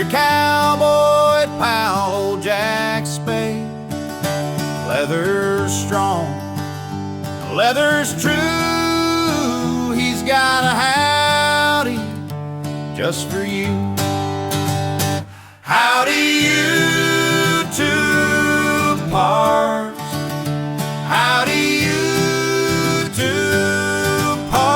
your cowboy pal, old Jack Spade. Leather's strong, leather's true. He's got a howdy just for you. Howdy, you two parts. Howdy, you two parts.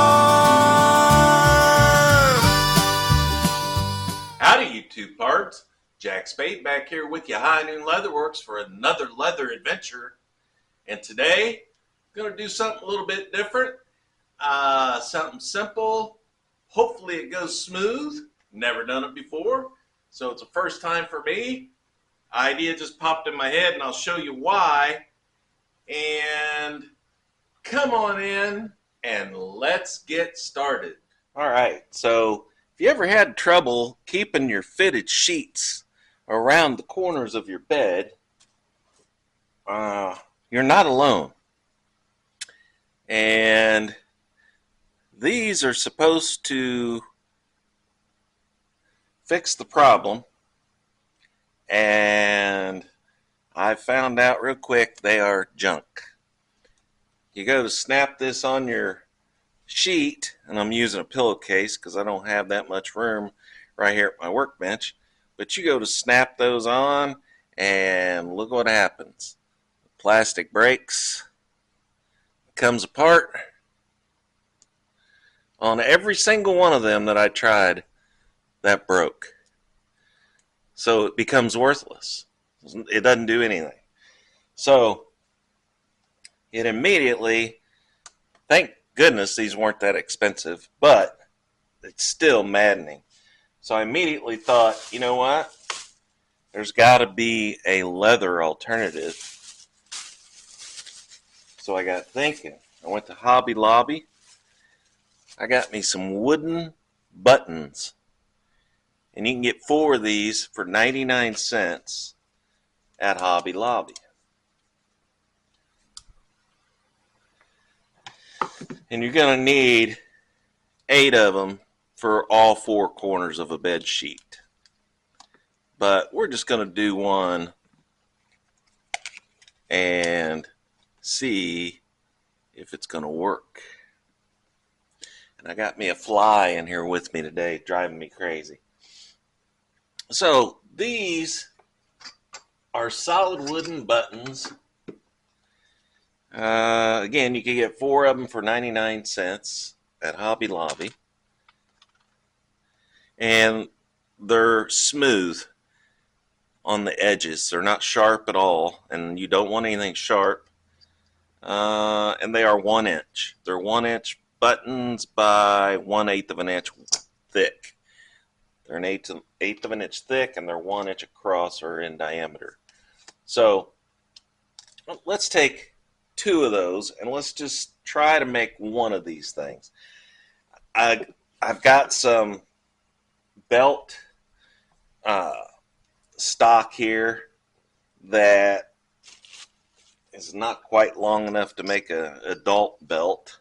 Howdy, you two parts. Jack Spade back here with you, High Noon Leatherworks, for another leather adventure. And today, I'm going to do something a little bit different. Something simple. Hopefully it goes smooth. Never done it before, so it's a first time for me. Idea just popped in my head, and I'll show you why. And come on in, and let's get started. All right, so if you ever had trouble keeping your fitted sheets around the corners of your bed, you're not alone. And these are supposed to fix the problem, and I found out real quick they are junk. You go to snap this on your sheet, and I'm using a pillowcase because I don't have that much room right here at my workbench, but you go to snap those on, and look what happens. The plastic breaks, comes apart. On every single one of them that I tried, that broke. So it becomes worthless. It doesn't do anything. So it immediately, thank goodness these weren't that expensive, but it's still maddening. So I immediately thought, you know what? There's got to be a leather alternative. So I got thinking. I went to Hobby Lobby. I got me some wooden buttons. And you can get 4 of these for 99 cents at Hobby Lobby. And you're going to need 8 of them for all 4 corners of a bed sheet. But we're just going to do one and see if it's going to work. And I got me a fly in here with me today, driving me crazy. So these are solid wooden buttons. Again, you can get 4 of them for 99 cents at Hobby Lobby. And they're smooth on the edges. They're not sharp at all, and you don't want anything sharp. And they are 1 inch. They're 1 inch buttons by 1/8 of an inch thick. They're an eighth of an inch thick, and they're 1 inch across or in diameter. So let's take 2 of those, and let's just try to make one of these things. I've got some belt stock here that is not quite long enough to make an adult belt.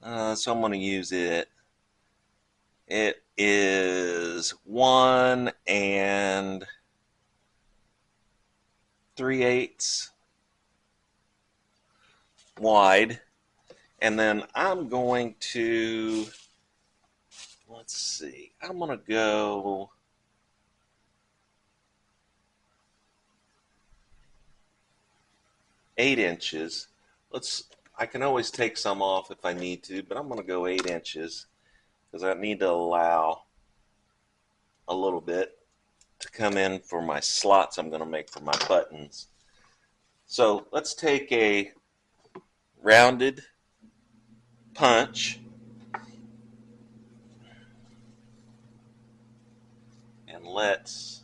So I'm going to use it. It is 1 3/8 wide. And then I'm going to, let's see, I'm going to go 8 inches. I can always take some off if I need to, but I'm going to go 8 inches because I need to allow a little bit to come in for my slots I'm going to make for my buttons. So let's take a rounded punch and let's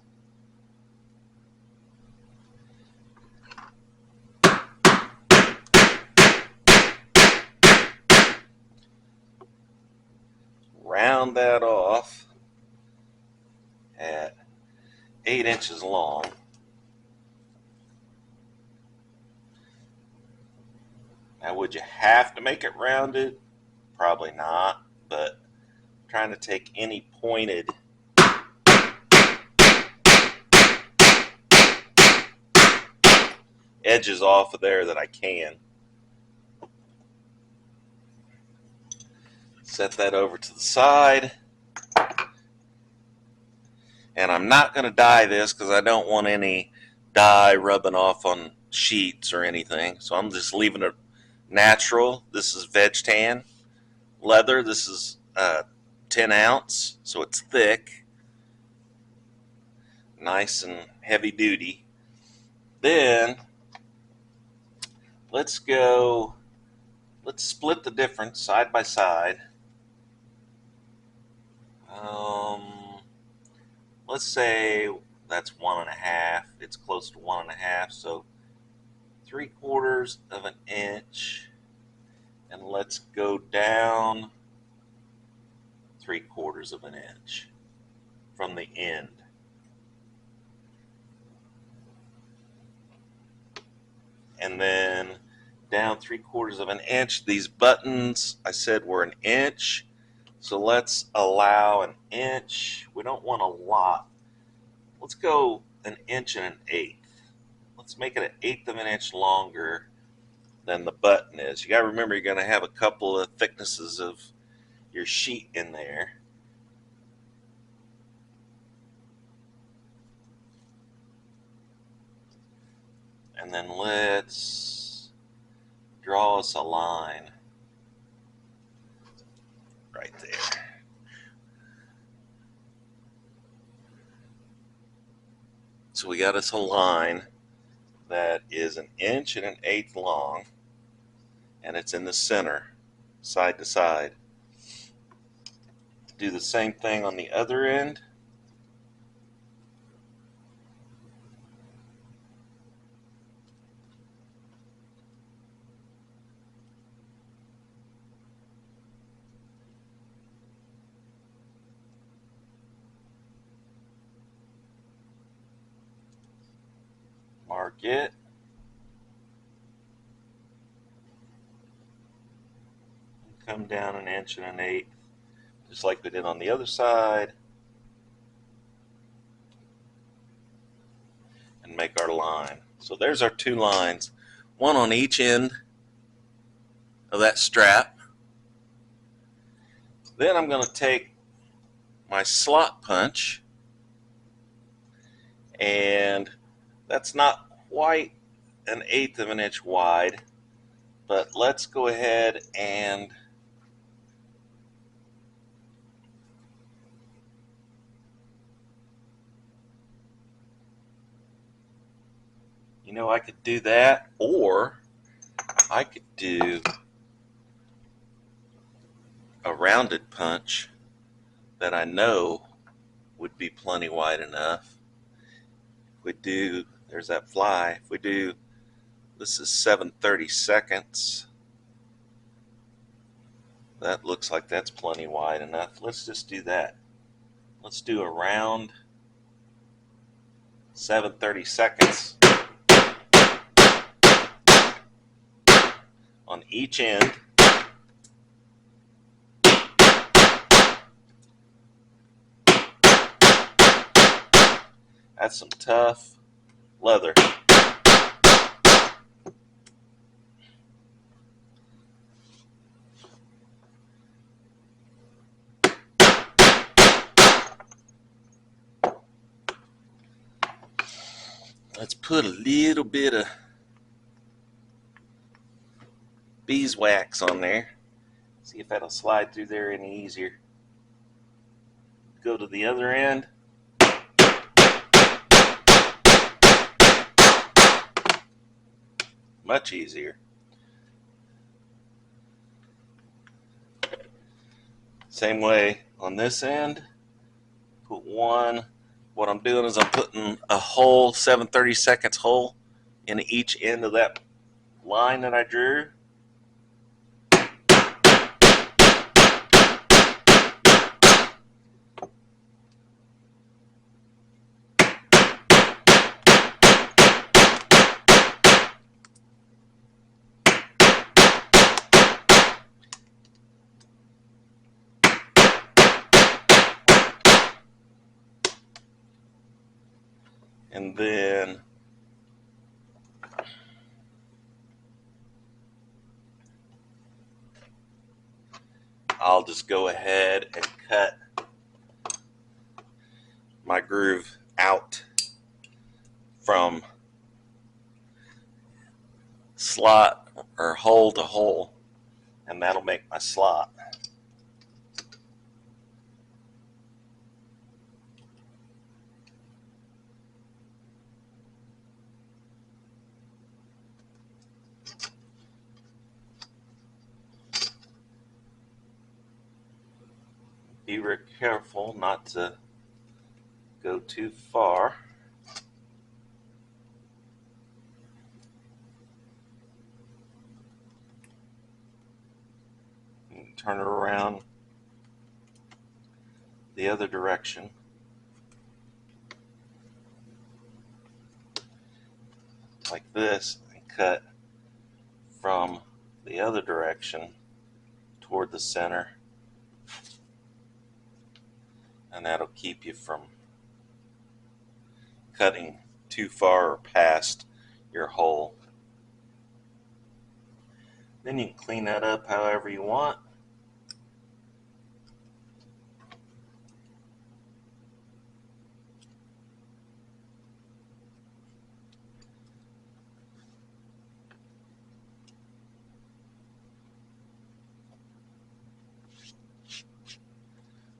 round that off at 8 inches long. Now, would you have to make it rounded? Probably not, but I'm trying to take any pointed edges off of there that I can. Set that over to the side. And I'm not going to dye this because I don't want any dye rubbing off on sheets or anything. So I'm just leaving it natural. This is veg tan leather. This is 10 ounce, so it's thick, nice and heavy duty. Then let's split the difference side by side. Let's say that's 1.5. It's close to 1.5, so 3/4 of an inch, and let's go down 3/4 of an inch from the end. And then down 3/4 of an inch. These buttons I said were an inch, so let's allow an inch. We don't want a lot. Let's go 1 1/8. Let's make it 1/8 of an inch longer than the button is. You got to remember, you're going to have a couple of thicknesses of your sheet in there. And then let's draw us a line right there. So we got us a line that is 1 1/8 long, and it's in the center, side to side. Do the same thing on the other end. Mark it. Come down 1 1/8, just like we did on the other side, and make our line. So there's our 2 lines, one on each end of that strap. Then I'm going to take my slot punch, and that's not quite 1/8 of an inch wide, but let's go ahead and I could do that, or I could do a rounded punch that I know would be plenty wide enough. If we do, there's that fly. If we do, this is 7/32. That looks like that's plenty wide enough. Let's just do that. Let's do a round 7/32 on each end. That's some tough leather. Let's put a little bit of beeswax on there. See if that'll slide through there any easier. Go to the other end. Much easier. Same way on this end. Put one. What I'm doing is I'm putting a hole, 7/32 hole, in each end of that line that I drew. And then I'll just go ahead and cut my groove out from slot or hole to hole, and that'll make my slot. Be very careful not to go too far. And turn it around the other direction. Like this, and cut from the other direction toward the center. And that'll keep you from cutting too far or past your hole. Then you can clean that up however you want.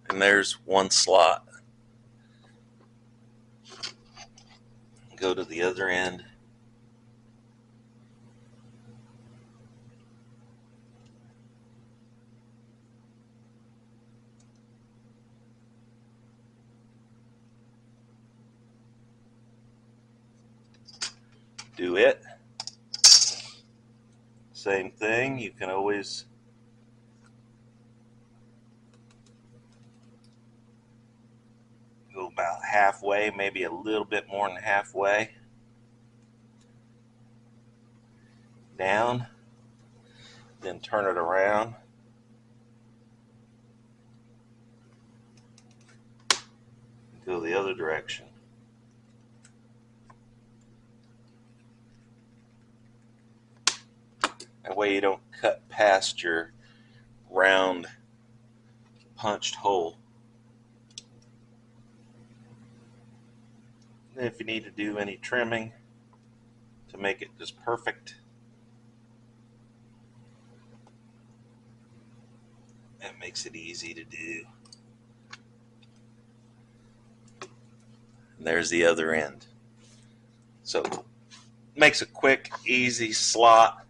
And there's one slot. Go to the other end. Do it. Same thing. You can always go about halfway, maybe a little bit more than halfway down, then turn it around. Go the other direction. That way you don't cut past your round punched hole. And if you need to do any trimming to make it just perfect, that makes it easy to do. And there's the other end. So it makes a quick, easy slot,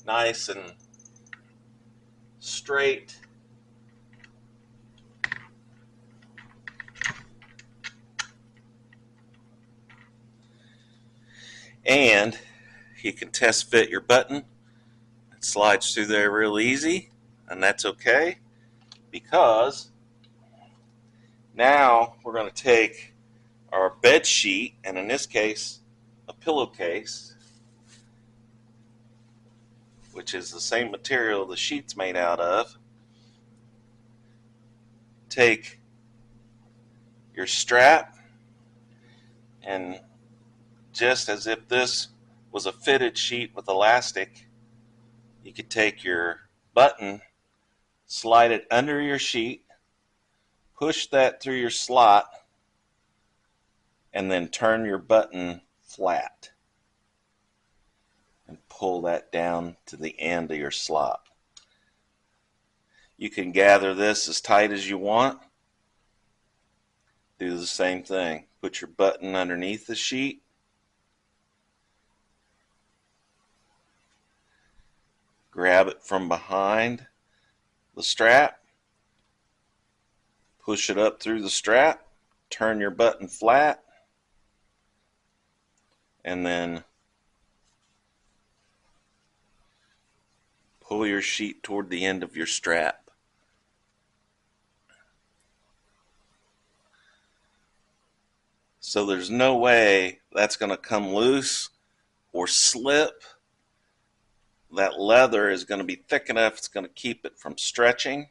nice and straight. And you can test fit your button. It slides through there real easy, and that's okay, because now we're going to take our bed sheet, and in this case a pillowcase, which is the same material the sheet's made out of. Take your strap, and just as if this was a fitted sheet with elastic, you could take your button, slide it under your sheet, push that through your slot, and then turn your button flat and pull that down to the end of your slot. You can gather this as tight as you want. Do the same thing. Put your button underneath the sheet, grab it from behind the strap, push it up through the strap, turn your button flat, and then pull your sheet toward the end of your strap. So there's no way that's going to come loose or slip. That leather is going to be thick enough, it's going to keep it from stretching,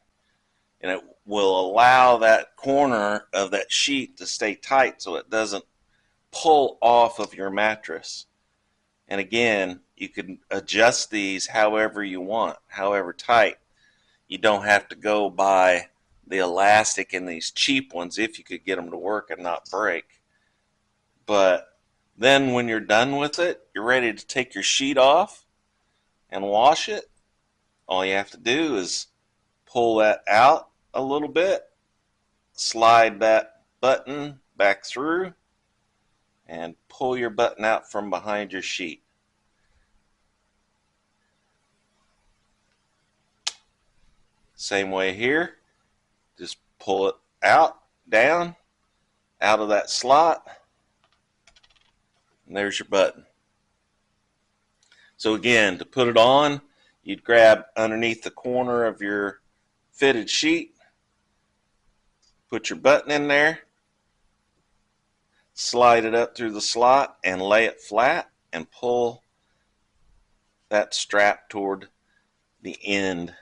and it will allow that corner of that sheet to stay tight so it doesn't pull off of your mattress. And again, you can adjust these however you want, however tight. you don't have to go buy the elastic in these cheap ones if you could get them to work and not break. But then when you're done with it, you're ready to take your sheet off and wash it. All you have to do is pull that out a little bit, slide that button back through, and pull your button out from behind your sheet. Same way here, just pull it out, down, out of that slot, and there's your button. So again, to put it on, you'd grab underneath the corner of your fitted sheet, put your button in there, slide it up through the slot and lay it flat and pull that strap toward the end.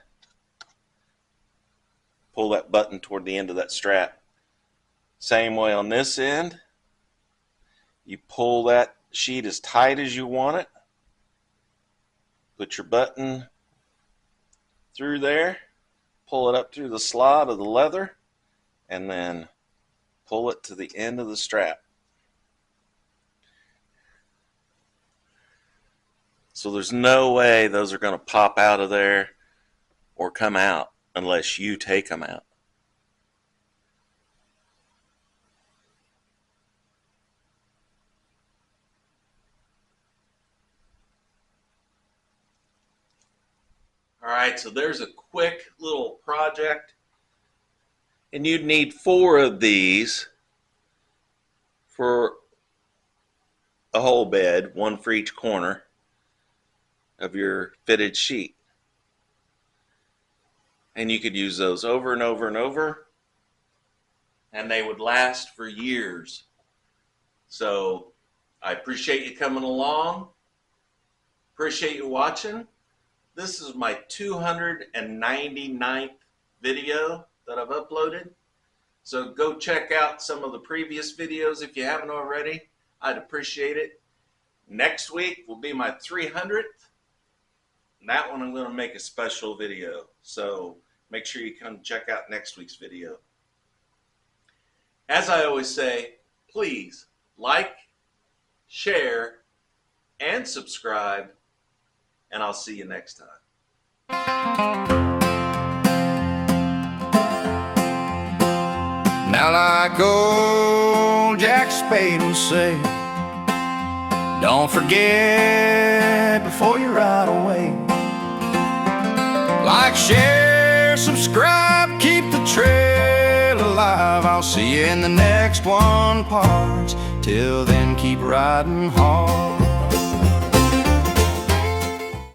Pull that button toward the end of that strap. Same way on this end. You pull that sheet as tight as you want it. Put your button through there. Pull it up through the slot of the leather. And then pull it to the end of the strap. So there's no way those are going to pop out of there or come out unless you take them out. All right, so there's a quick little project. And you'd need 4 of these for a whole bed, 1 for each corner of your fitted sheet. And you could use those over and over and over, and they would last for years. So I appreciate you coming along. Appreciate you watching. This is my 299th video that I've uploaded. So go check out some of the previous videos if you haven't already. I'd appreciate it. Next week will be my 300th. And that one I'm going to make a special video. So make sure you come check out next week's video. As I always say, please like, share, and subscribe. And I'll see you next time. Now like old Jack Spade would say, don't forget before you ride away. Like, share, subscribe, keep the trail alive. I'll see you in the next one, parts. Till then, keep riding hard.